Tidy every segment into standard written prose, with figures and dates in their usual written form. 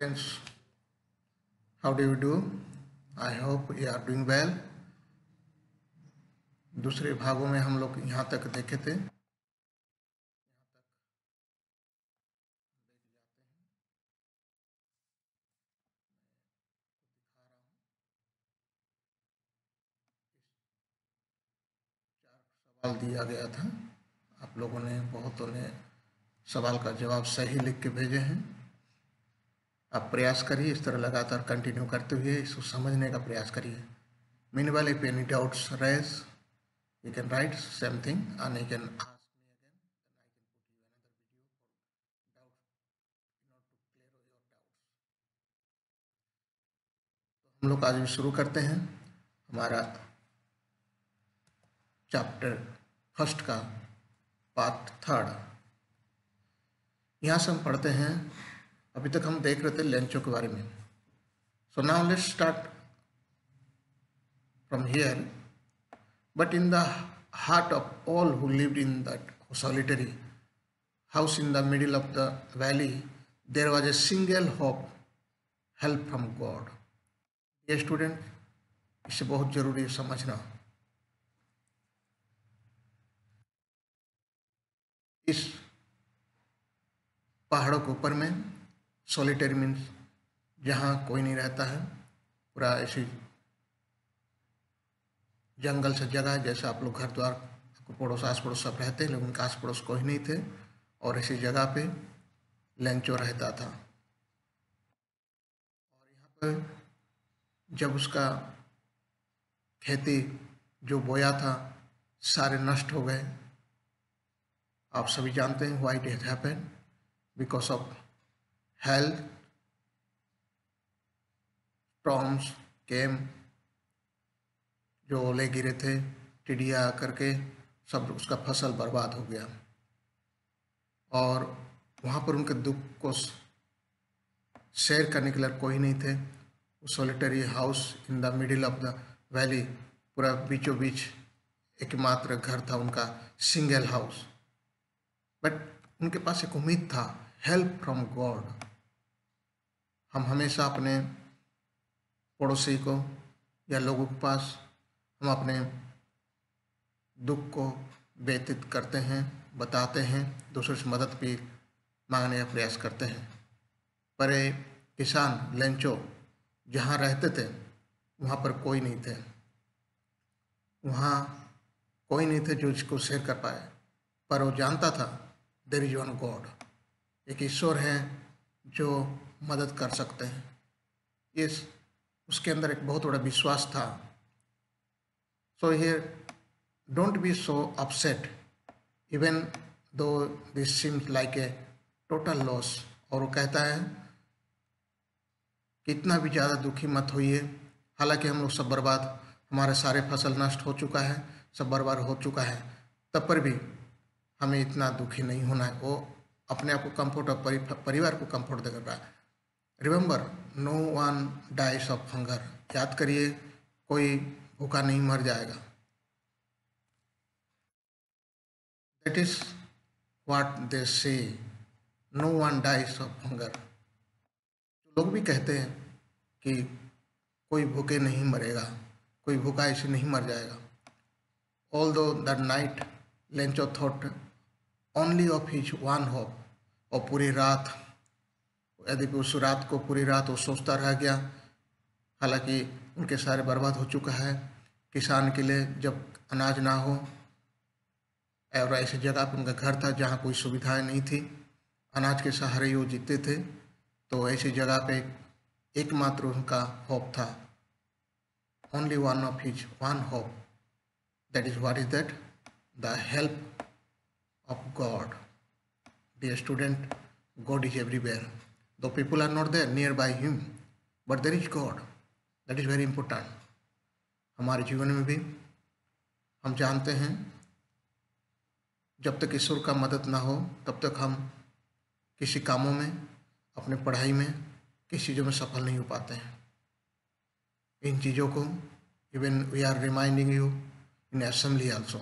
Friends, how do you do? I hope you are doing well. दूसरे भागों में हम लोग यहाँ तक देखे थे। सवाल दिया गया था, आप लोगों ने बहुतों ने सवाल का जवाब सही लिख के भेजे हैं। आप प्रयास करिए, इस तरह लगातार कंटिन्यू करते हुए इसको समझने का प्रयास करिए। Meanwhile, if any doubts arise, you can write same thing and you can ask me again. Then I can put you another video for doubts in order to clear your doubts. तो हम लोग आज भी शुरू करते हैं हमारा chapter first का पार्ट थर्ड। यहाँ से हम पढ़ते हैं, अभी तक हम देख रहे थे लेंचो के बारे में। So now let's start from here. But in the heart of all who lived in that solitary house in the middle of the valley there was a single hope, help from God. ये student, इसे बहुत जरूरी है समझना। इस पहाड़ों के ऊपर में सॉलिटरी मीन्स जहाँ कोई नहीं रहता है, पूरा ऐसी जंगल से जगह, जैसे आप लोग घर द्वार आपको पड़ोस आस पड़ोस सब रहते हैं, लेकिन उनका आस पड़ोस कोई नहीं थे और ऐसी जगह पे लेंचो रहता था। और यहाँ पर जब उसका खेती जो बोया था सारे नष्ट हो गए। आप सभी जानते हैं why it has happened, because of hail storms came, जो ओले गिरे थे, टिड्डियाँ करके सब उसका फसल बर्बाद हो गया। और वहाँ पर उनके दुख को शेयर करने के लिए कोई नहीं थे। Solitary house in the middle of the valley, पूरा बीचों बीच एकमात्र घर था उनका, सिंगल हाउस। बट उनके पास एक उम्मीद था, हेल्प फ्रॉम गॉड। हम हमेशा अपने पड़ोसी को या लोगों के पास हम अपने दुख को व्यतीत करते हैं, बताते हैं, दूसरों से मदद भी मांगने का प्रयास करते हैं। पर किसान लेंचो जहाँ रहते थे वहाँ पर कोई नहीं थे, वहाँ कोई नहीं थे जो इसको शेयर कर पाए। पर वो जानता था देयर इज वन गॉड, एक ईश्वर है जो मदद कर सकते हैं। इस उसके अंदर एक बहुत बड़ा विश्वास था। So here don't be so upset even though this seems like a total loss. और वो कहता है कि इतना भी ज़्यादा दुखी मत होइए, हालांकि हम लोग सब बर्बाद, हमारे सारे फसल नष्ट हो चुका है, सब बर्बाद हो चुका है, तब पर भी हमें इतना दुखी नहीं होना है। वो अपने आप को कंफर्ट और परिवार को कंफर्ट देकर रहा है। Remember, no one dies of hunger. याद करिए, कोई भूखा नहीं मर जाएगा। That is what they say, no one dies of hunger. लोग भी कहते हैं कि कोई भूखे नहीं मरेगा, कोई भूखा ऐसे नहीं मर जाएगा। Although that night Lencho thought only of his one hope. और पूरी रात, यदि उस रात को पूरी रात वो सोचता रह गया, हालांकि उनके सारे बर्बाद हो चुका है। किसान के लिए जब अनाज ना हो और ऐसी जगह पर उनका घर था जहाँ कोई सुविधाएं नहीं थी, अनाज के सहारे ही वो जीते थे, तो ऐसी जगह पे एकमात्र उनका होप था, only one of his one hope. That is what is that, the help of God. Dear student, God is everywhere. Though people are not there nearby him, but there is God. That is very important. हमारे जीवन में भी हम जानते हैं, जब तक ईश्वर का मदद ना हो तब तक हम किसी कामों में, अपने पढ़ाई में, किसी चीज़ों में सफल नहीं हो पाते हैं। इन चीज़ों को even we are reminding you in assembly also.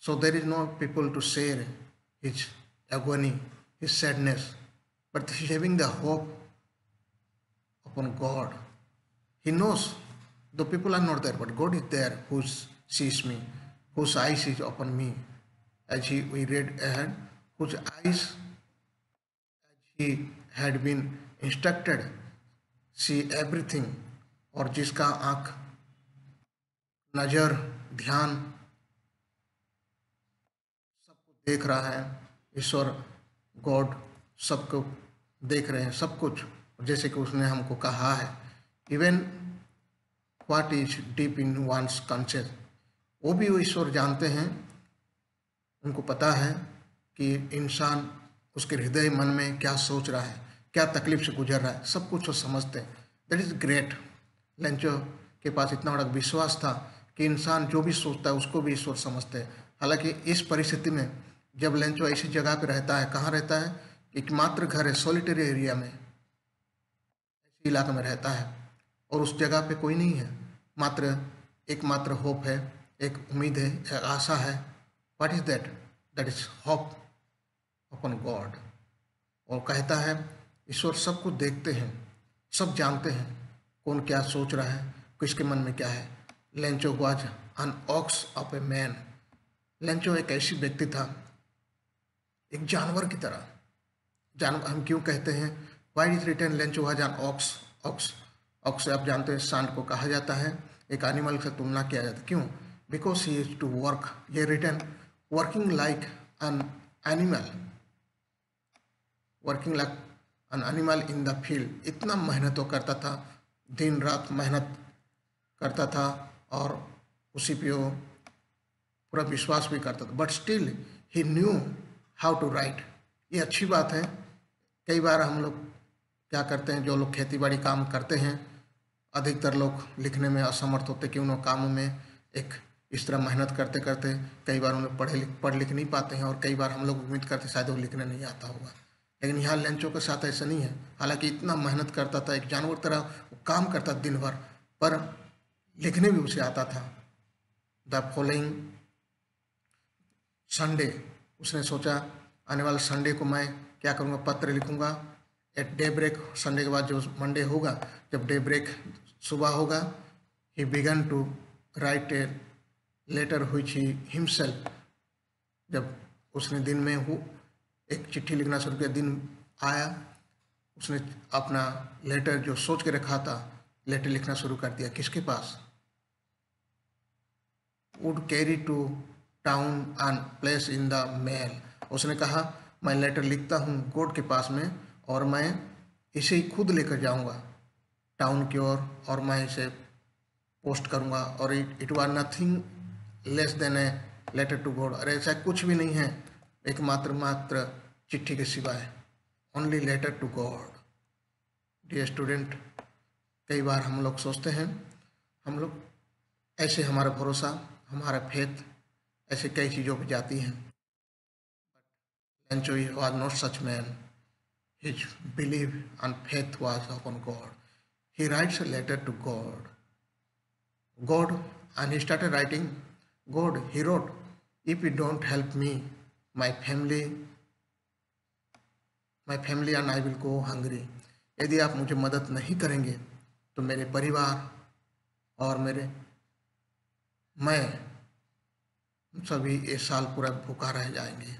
So there is no people to share his agony, his sadness, but he is having the hope upon God. He knows the people are not there, but God is there who sees me, whose eyes is upon me. As we read ahead, whose eyes he had been instructed see everything, और जिसका आँख नज़र ध्यान सबको देख रहा है, ईश्वर God सबको देख रहे हैं सब कुछ, जैसे कि उसने हमको कहा है even what is deep in one's conscious, वो भी वो ईश्वर जानते हैं, उनको पता है कि इंसान उसके हृदय मन में क्या सोच रहा है, क्या तकलीफ से गुजर रहा है, सब कुछ वो समझते हैं। That is great. लेंचो के पास इतना बड़ा विश्वास था कि इंसान जो भी सोचता है उसको भी ईश्वर समझते हैं। हालांकि इस परिस्थिति में जब लेंचो ऐसी जगह पे रहता है, कहाँ रहता है, एकमात्र घर है सॉलिटरी एरिया में, ऐसे इलाके में रहता है और उस जगह पे कोई नहीं है, मात्र एकमात्र होप है, एक उम्मीद है, एक आशा है। What is that? That is hope upon God. और कहता है ईश्वर सब कुछ देखते हैं, सब जानते हैं कौन क्या सोच रहा है, किसके मन में क्या है। Lencho was an ox of a man. Lencho एक ऐसी व्यक्ति था, एक जानवर की तरह। जानवर हम क्यों कहते हैं, why is return Lencho was an ox. Ox ox आप जानते हैं सांड को कहा जाता है, एक एनिमल से तुलना किया जाता है। क्यों? Because he is to work. ये return working like an animal, working like an animal in the field. इतना मेहनत वो करता था, दिन रात मेहनत करता था और उसी पे वो पूरा विश्वास भी करता था। But still he knew how to write. ये अच्छी बात है। कई बार हम लोग क्या करते हैं, जो लोग खेती बाड़ी काम करते हैं, अधिकतर लोग लिखने में असमर्थ होते कि उन कामों में एक इस तरह मेहनत करते करते कई बार उन्हें पढ़ लिख नहीं पाते हैं, और कई बार हम लोग उम्मीद करते शायद वो लिखने नहीं आता होगा। लेकिन यहाँ लेंचो के साथ ऐसा नहीं है। हालांकि इतना मेहनत करता था, एक जानवर तरह वो काम करता दिन भर, पर लिखने भी उसे आता था। द फॉलोइंग संडे उसने सोचा आने वाले संडे को मैं क्या करूँगा, पत्र लिखूँगा एट डे ब्रेक। संडे के बाद जो मंडे होगा, जब डे ब्रेक सुबह होगा, he began to write a letter which he himself. जब उसने दिन में एक चिट्ठी लिखना शुरू किया, दिन आया, उसने अपना लेटर जो सोच के रखा था, लेटर लिखना शुरू कर दिया। किसके पास? Would carry to town and place in the mail. उसने कहा मैं लेटर लिखता हूँ गॉड के पास में, और मैं इसे ही खुद लेकर जाऊँगा टाउन की ओर, और मैं इसे पोस्ट करूँगा। और it was nothing less than a letter to God. अरे ऐसा कुछ भी नहीं है एक मात्र चिट्ठी के सिवाय, only letter to God. Dear student, कई बार हम लोग सोचते हैं, हम लोग ऐसे हमारा भरोसा, हमारा फेथ ऐसे कई चीज़ों पर जाती हैं। Lencho was not such man. His belief and faith was upon God. He writes a letter to God, and he started writing. God, he wrote, if you don't help me, my family and I will go hungry. यदि आप मुझे मदद नहीं करेंगे तो मेरे परिवार और मैं सभी इस साल पूरा भूखा रह जाएंगे,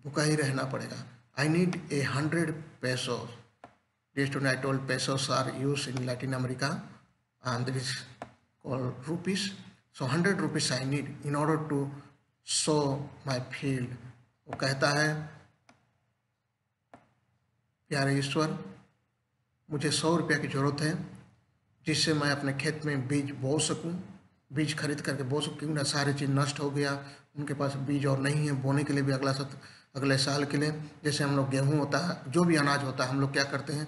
भूखा ही रहना पड़ेगा। I need 100 pesos. Dear student, I told pesos are used in Latin America and it is called rupees. So 100 rupees I need in order to sow my field. वो कहता है प्यारे ईश्वर, मुझे 100 रुपया की ज़रूरत है जिससे मैं अपने खेत में बीज बो सकूं, बीज खरीद करके बो सकूं। क्योंकि सारी चीज़ नष्ट हो गया, उनके पास बीज और नहीं है बोने के लिए भी अगले साल के लिए। जैसे हम लोग गेहूँ होता है, जो भी अनाज होता है, हम लोग क्या करते हैं,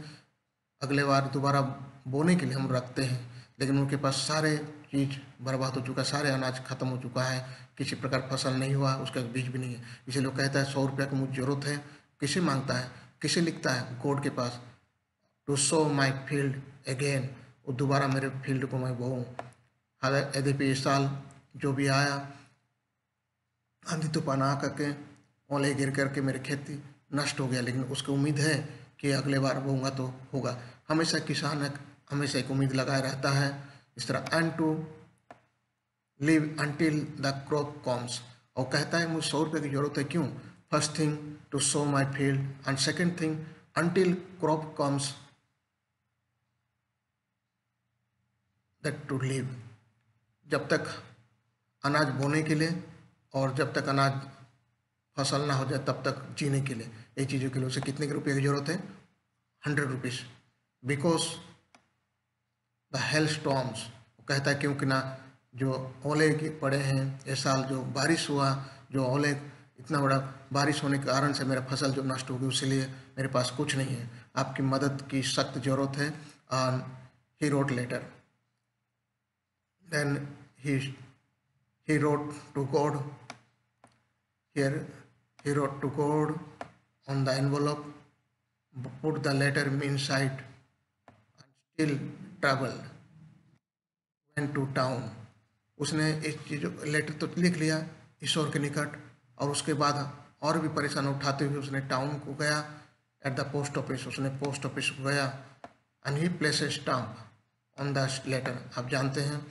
अगले बार दोबारा बोने के लिए हम रखते हैं, लेकिन उनके पास सारे चीज़ बर्बाद हो चुका है, सारे अनाज खत्म हो चुका है, किसी प्रकार फसल नहीं हुआ, उसका बीज भी नहीं है। इसलिए लोग कहता है 100 रुपया की मुझे ज़रूरत है। किसे मांगता है, किसे लिखता है? गॉड के पास। To sow my field again, वो दोबारा मेरे फील्ड को मैं बोऊँ। हालांकि यद्यपि इस साल जो भी आया, आंधी तूफान आ करके ओले गिर करके मेरी खेती नष्ट हो गया, लेकिन उसकी उम्मीद है कि अगले बार बोऊंगा तो होगा। हमेशा किसान एक हमेशा एक उम्मीद लगाए रहता है। इस तरह and to live until the crop comes, और कहता है मुझे 100 रुपये की जरूरत है, क्यों? First thing to sow my field and second thing until crop comes that to live, जब तक अनाज बोने के लिए और जब तक अनाज फसल ना हो जाए तब तक जीने के लिए, ये चीज़ों के लिए उसे कितने के रुपये की जरूरत है? 100 rupees. Because the hell storms, कहता है क्योंकि ना जो ओले पड़े हैं इस साल, जो बारिश हुआ, जो ओले, इतना बड़ा बारिश होने के कारण से मेरा फसल जो नष्ट हो गई, उसलिए मेरे पास कुछ नहीं है, आपकी मदद की सख्त ज़रूरत है। And he wrote letter, then he wrote to God. Here he wrote to God on the envelope, put the letter inside, and still traveled, went to town. उसने इस चीज़ लेटर तो लिख लिया ईश्वर के निकट, और उसके बाद और भी परेशान उठाते हुए उसने टाउन को गया, एट द पोस्ट ऑफिस, उसने पोस्ट ऑफिस को गया, and he place a stamp on the letter. आप जानते हैं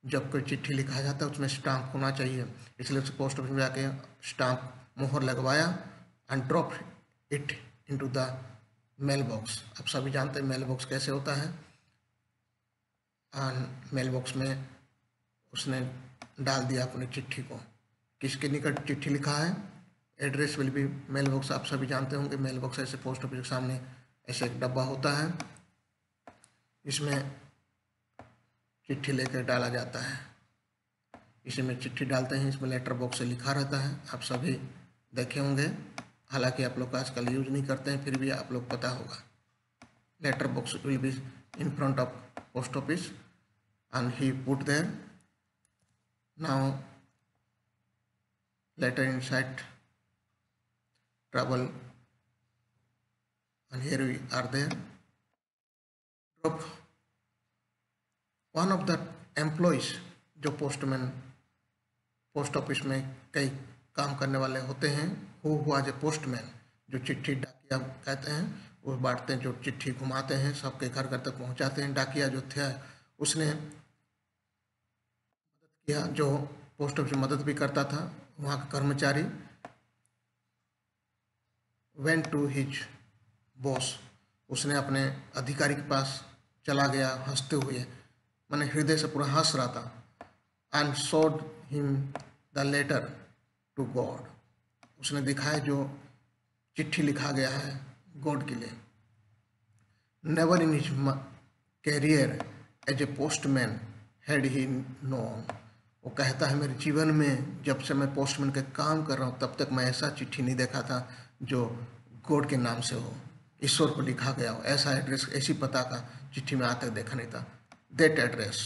जब कोई चिट्ठी लिखा जाता है उसमें स्टाम्प होना चाहिए, इसलिए उसे पोस्ट ऑफिस में जाके स्टाम्प मोहर लगवाया and drop it into the mail box. आप सभी जानते हैं मेल बॉक्स कैसे होता है। एंड मेल बॉक्स में उसने डाल दिया अपनी चिट्ठी को। किसके निकट चिट्ठी लिखा है? Address will be mail box. आप सभी जानते होंगे मेल बॉक्स ऐसे पोस्ट ऑफिस के सामने ऐसे एक डब्बा होता है, इसमें चिट्ठी लेकर डाला जाता है। इसी में चिट्ठी डालते हैं, इसमें लेटर बॉक्स से लिखा रहता है, आप सभी देखे होंगे, हालांकि आप लोग आजकल यूज नहीं करते हैं, फिर भी आप लोग पता होगा। Letter box will be in front of post office and he put there now letter inside travel, and here we are there. Drop one of the employees, जो पोस्टमैन पोस्ट ऑफिस में कई काम करने वाले होते हैं, हु वाज ए पोस्टमैन, जो चिट्ठी डाकिया कहते हैं, वो बांटते हैं, जो चिट्ठी घुमाते हैं, सबके घर घर तक पहुंचाते हैं। डाकिया जो थे उसने मदद किया, जो पोस्ट ऑफिस में मदद भी करता था, वहाँ का कर्मचारी वेंट टू हिज बॉस, उसने अपने अधिकारी के पास चला गया हंसते हुए, मैंने हृदय से पूरा हंस रहा था। And showed him the letter to God, उसने दिखाया जो चिट्ठी लिखा गया है गॉड के लिए। Never in his career as a postman had he known, वो कहता है मेरे जीवन में जब से मैं पोस्टमैन के काम कर रहा हूँ तब तक मैं ऐसा चिट्ठी नहीं देखा था जो गॉड के नाम से हो, ईश्वर को लिखा गया हो, ऐसा एड्रेस, ऐसी पता का चिट्ठी में आज तक देखा नहीं था। That address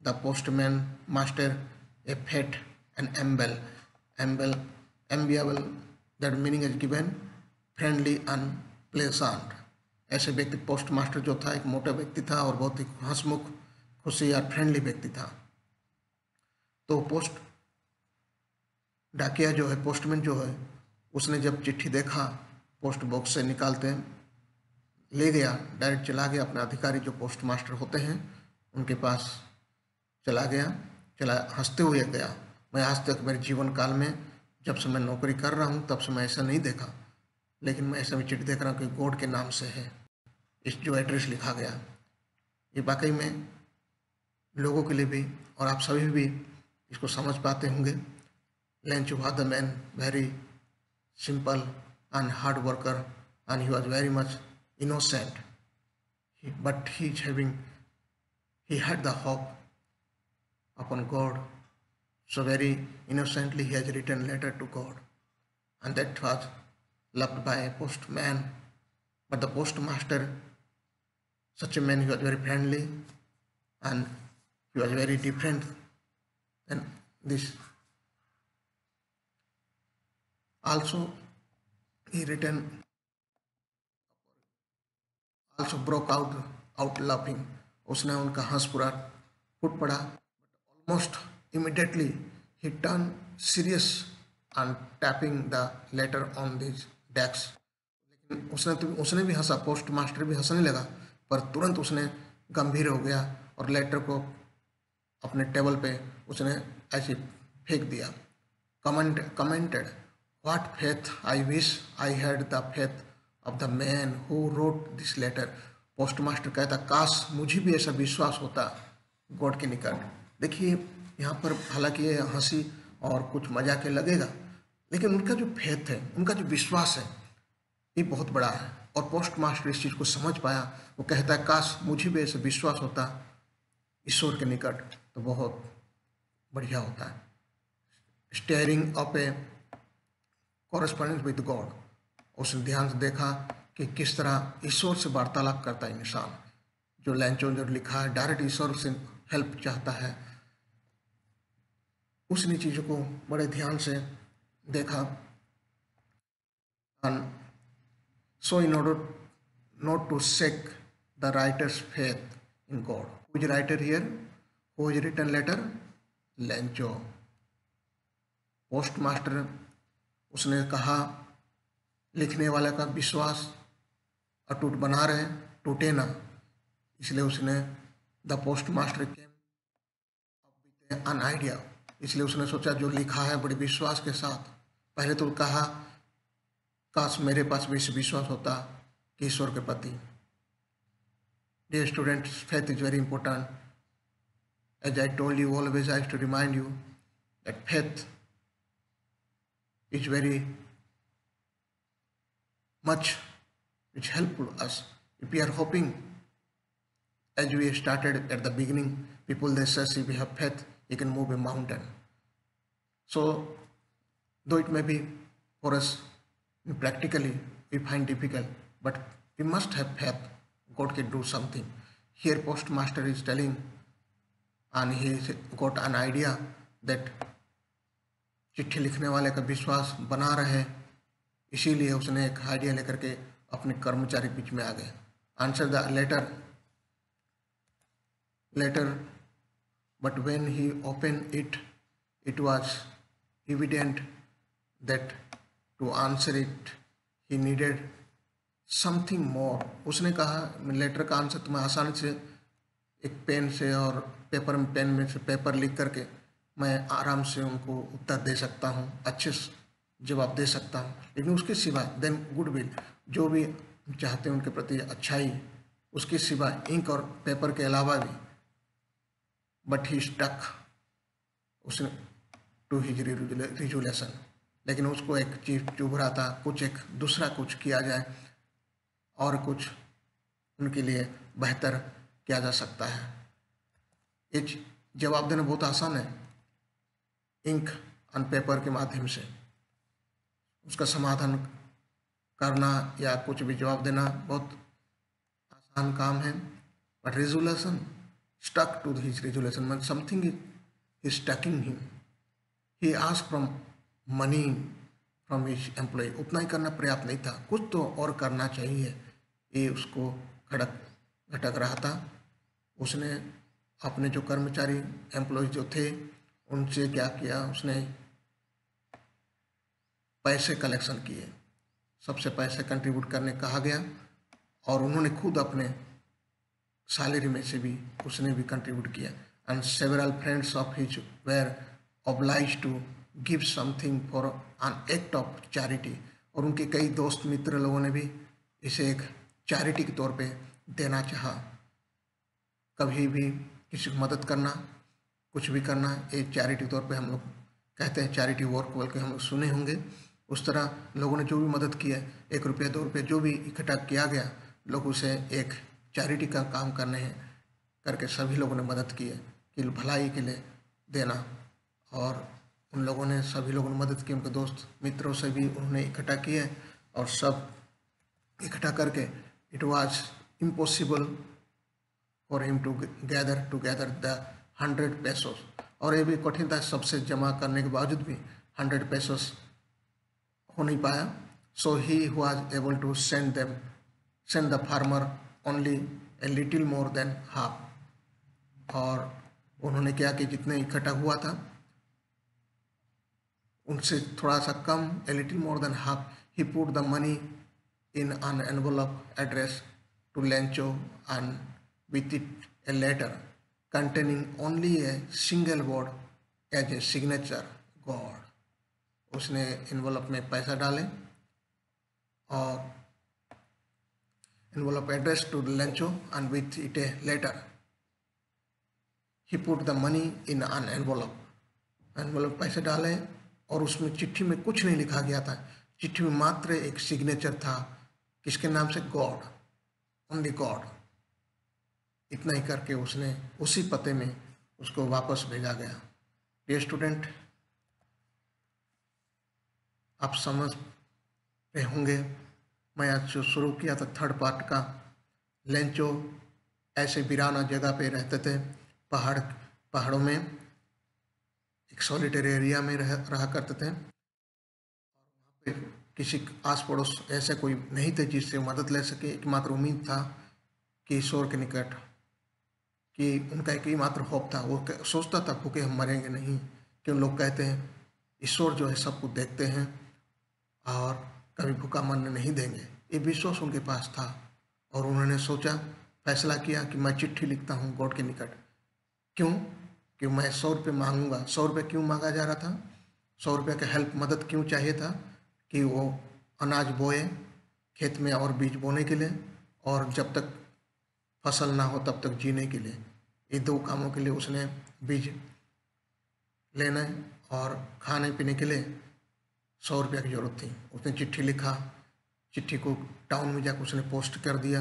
the postman master a fat and amiable, that meaning is given friendly and pleasant. ऐसे व्यक्ति पोस्ट मास्टर जो था एक मोटा व्यक्ति था और बहुत ही हंसमुख, खुशी और फ्रेंडली व्यक्ति था। तो पोस्ट डाकिया जो है, पोस्टमैन जो है, उसने जब चिट्ठी देखा पोस्ट बॉक्स से निकालते ले गया, डायरेक्ट चला गया अपने अधिकारी जो पोस्ट मास्टर होते हैं उनके पास चला गया, हंसते हुए गया। मैं आज तक मेरे जीवन काल में जब से मैं नौकरी कर रहा हूँ तब से मैं ऐसा नहीं देखा, लेकिन मैं ऐसा भी चिट्ठी देख रहा हूँ कि गॉड के नाम से है इस जो एड्रेस लिखा गया। ये वाकई में लोगों के लिए भी और आप सभी भी इसको समझ पाते होंगे। Lencho was the man very simple and hard worker, and he was very much innocent, but he had the hope upon God, so very innocently he has written letter to God, and that was loved by a postman. But the postmaster, such a man, he was very friendly and he was very different than this. Also he also broke out laughing, उसने उनका हंस पूरा फूट पड़ा। Almost immediately he turned serious and tapping the letter on his desk. लेकिन उसने भी हंसा, post master भी हंसने लगा, पर तुरंत उसने गंभीर हो गया और लेटर को अपने टेबल पे उसने ऐसे फेंक दिया। Commented, what faith, I wish I had the faith of the man who wrote this letter. Postmaster कहता, काश मुझे भी ऐसा विश्वास होता गॉड के निकट। देखिए यहाँ पर हालांकि ये हंसी और कुछ मजाक के लगेगा, लेकिन उनका जो फेथ है, उनका जो विश्वास है, ये बहुत बड़ा है। और पोस्ट मास्टर इस चीज़ को समझ पाया। वो कहता है, काश मुझे भी ऐसे विश्वास होता ईश्वर के निकट, तो बहुत बढ़िया होता है। Steering up A correspondence with God, उसने ध्यान से देखा कि किस तरह ईश्वर से वार्तालाप करता है इंसान। जो लैंचो जो लिखा है, डायरेक्ट ईश्वर से हेल्प चाहता है, उसने चीज़ों को बड़े ध्यान से देखा। And so in order not to shake the writer's faith in God. Who is writer here? Who is written letter? Lencho. Postmaster, उसने कहा लिखने वाले का विश्वास अटूट बना रहे, टूटे ना। इसलिए उसने the post master came an idea, इसलिए उसने सोचा जो लिखा है बड़े विश्वास के साथ। पहले तो कहा, काश मेरे पास भी विश्वास होता कि ईश्वर के प्रति। Dear students, faith is very important. As I told you always, I have to remind you that faith is very much which helpful us. If we are hoping, as we started at the beginning, people they say if we have faith, you can move a mountain. So though it may be for us practically we find difficult, but we must have faith God can do something. Here postmaster is telling, and he got an idea that चिट्ठी लिखने वाले का विश्वास बना रहे, इसीलिए उसने एक आइडिया लेकर के अपने कर्मचारी बीच में आ गए। Answer the letter but when he open it was evident that to answer it he needed something more. उसने कहा लेटर का आंसर तो मैं आसानी से एक पेन से और पेन में से पेपर लिख करके मैं आराम से उनको उत्तर दे सकता हूँ, अच्छे जवाब दे सकता हूँ, लेकिन उसके सिवा देन गुडविल, जो भी चाहते हैं उनके प्रति अच्छाई, उसके सिवा इंक और पेपर के अलावा भी, बट ही स्टक उसने टू हिज रिजुलेशन, लेकिन उसको एक चीज चुभ रहा था, कुछ एक दूसरा कुछ किया जाए और कुछ उनके लिए बेहतर किया जा सकता है। ये जवाब देना बहुत आसान है, इंक ऑन पेपर के माध्यम से उसका समाधान करना या कुछ भी जवाब देना बहुत आसान काम है। But resolution, stuck to his resolution mean something is stucking him. He asked from money from his employ, उतना ही करना पर्याप्त नहीं था, कुछ तो और करना चाहिए, ये उसको खटक रहा था। उसने अपने जो कर्मचारी एम्प्लॉय जो थे उनसे क्या किया, उसने पैसे कलेक्शन किए, सबसे पैसे कंट्रीब्यूट करने कहा गया और उन्होंने खुद अपने सैलरी में से भी उसने भी कंट्रीब्यूट किया। And several friends of his were oblige to give something for an act of charity, और उनके कई दोस्त मित्र लोगों ने भी इसे एक चैरिटी के तौर पे देना चाहा। कभी भी किसी को मदद करना, कुछ भी करना, एक चैरिटी तौर पे हम लोग कहते हैं, चैरिटी वर्क बोल के हम लोग सुने होंगे। उस तरह लोगों ने जो भी मदद किया, 1 रुपया 2 रुपये जो भी इकट्ठा किया गया, लोग उसे एक चैरिटी का काम करने हैं करके सभी लोगों ने मदद की है कि भलाई के लिए देना। और उन लोगों ने, सभी लोगों ने मदद की, उनके दोस्त मित्रों से भी उन्होंने इकट्ठा किए और सब इकट्ठा करके it was impossible for him to gather the 100 pesos, और ये भी कठिन था, सबसे जमा करने के बावजूद भी 100 पेसोस हो नहीं पाया। So he was able to send the farmer only a little more than half, और उन्होंने क्या कि जितने इकट्ठा हुआ था उनसे थोड़ा सा कम, a little more than half, he put the money in an envelope address to Lencho and with it a letter containing only a single word as a signature, God. उसने envelope में पैसा डाले और envelope addressed to Lencho and with it a letter. He put the money in an envelope. Envelope पैसे डाले और उसमें चिट्ठी में कुछ नहीं लिखा गया था, चिट्ठी में मात्र एक सिग्नेचर था, किसके नाम से? God, only God. इतना ही करके उसने उसी पते में उसको वापस भेजा गया। डियर स्टूडेंट, आप समझ रहे होंगे मैं आज जो शुरू किया था थर्ड पार्ट का, लेंचो ऐसे वीराना जगह पे रहते थे, पहाड़ों में एक सॉलिटरी एरिया में रहा करते थे। किसी आस पड़ोस ऐसे कोई नहीं थे जिससे मदद ले सके। एकमात्र उम्मीद था कि ईश्वर के निकट, कि उनका एक ही मात्र होप था। वो सोचता था भूखे हम मरेंगे नहीं, क्यों लोग कहते हैं ईश्वर जो है सब कुछ देखते हैं और कभी भूखा मरने नहीं देंगे। ये विश्वास उनके पास था और उन्होंने सोचा, फैसला किया कि मैं चिट्ठी लिखता हूँ गॉड के निकट। क्यों? कि मैं 100 रुपये मांगूंगा। 100 रुपये क्यों मांगा जा रहा था? 100 रुपये का हेल्प, मदद क्यों चाहिए था? कि वो अनाज बोए खेत में और बीज बोने के लिए, और जब तक फसल ना हो तब तक जीने के लिए। ये दो कामों के लिए उसने बीज लेने और खाने पीने के लिए 100 रुपये की ज़रूरत थी। उसने चिट्ठी लिखा, चिट्ठी को टाउन में जाकर उसने पोस्ट कर दिया।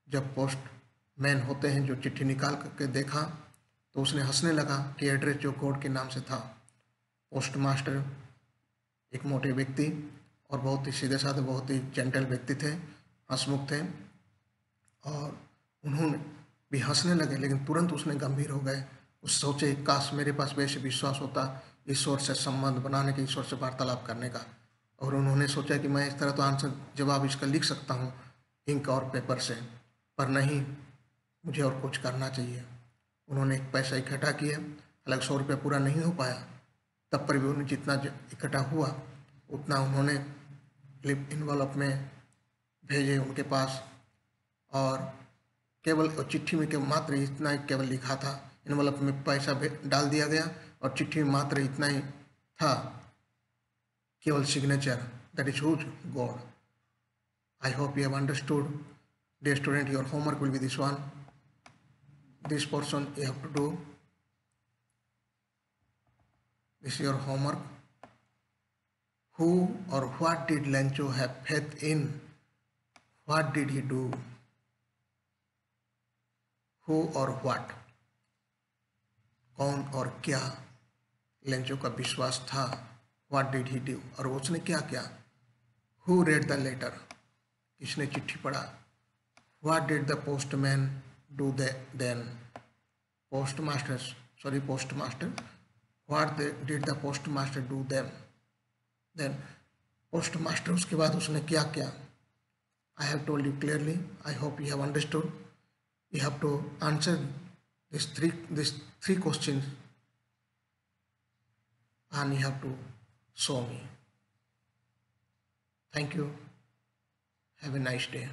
जब पोस्ट मैन होते हैं जो चिट्ठी निकाल करके देखा तो उसने हंसने लगा कि एड्रेस जो गॉड के नाम से था। पोस्ट मास्टर एक मोटे व्यक्ति और बहुत ही सीधे साधे, बहुत ही जेंटल व्यक्ति थे, हंसमुख थे, और उन्होंने भी हंसने लगे, लेकिन तुरंत उसने गंभीर हो गए। उस सोचे, काश मेरे पास वैसे विश्वास होता ईश्वर से संबंध बनाने के, ईश्वर से वार्तालाप करने का। और उन्होंने सोचा कि मैं इस तरह तो आंसर जवाब इसका लिख सकता हूँ इंक और पेपर से, पर नहीं, मुझे और कुछ करना चाहिए। उन्होंने एक पैसा इकट्ठा किया, हालांकि 100 रुपये पूरा नहीं हो पाया, तब पर भी उन्हें जितना इकट्ठा हुआ उतना उन्होंने इन्वॉल्व में भेजे उनके पास। और केवल चिट्ठी में केवल मात्र इतना ही केवल लिखा था, इन्वॉल्व में पैसा डाल दिया गया और चिट्ठी में मात्र इतना ही था, केवल signature, that is whose God. I hope you have understood. Dear student, your homework will be this one, this portion you have to do. This is your homework. Who or what did Lencho have faith in? What did he do? Who or what? कौन और क्या Lencho का विश्वास था? What did he do? और उसने क्या किया? Who read the letter? किसने चिट्ठी पढ़ा? What did the postman do then? Postmaster. What did the postmaster do then? Postmaster उसके बाद उसने क्या किया? I have told you clearly. I hope you have understood. You have to answer these three questions and you have to show me. Thank you. Have a nice day.